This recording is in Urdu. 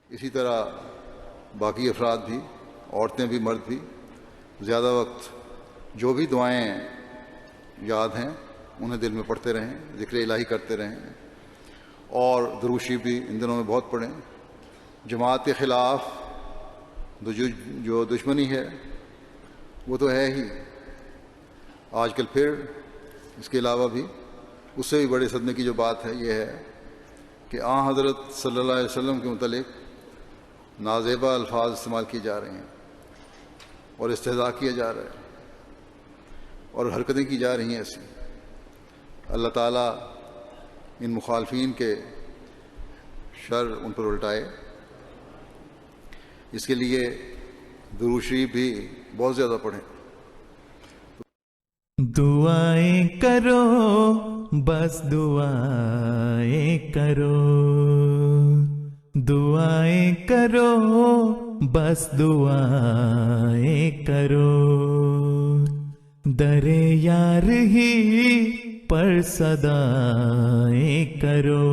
اسی طرح باقی افراد بھی، عورتیں بھی مرد بھی، زیادہ وقت جو بھی دعائیں یاد ہیں انہیں دل میں پڑھتے رہیں، ذکر الہی کرتے رہیں، اور درود شریف بھی ان دنوں میں بہت پڑھیں۔ جماعت کے خلاف جو دشمنی ہے وہ تو ہے ہی، آج کل پھر اس کے علاوہ بھی اس سے بھی بڑے صدمے کی جو بات ہے یہ ہے کہ حضرت صلی اللہ علیہ وسلم کے متعلق نازیبا الفاظ استعمال کیے جا رہے ہیں اور استہزاء کیا جا رہا ہے اور حرکتیں کی جا رہی ہیں ایسی۔ اللہ تعالیٰ ان مخالفین کے شر ان پر الٹائے، اس کے لیے درود شریف بھی بہت زیادہ پڑھیں۔ دعائیں کرو بس دعائیں کرو، دعائیں کرو بس دعائیں کرو، در یار ہی پر صدائیں کرو۔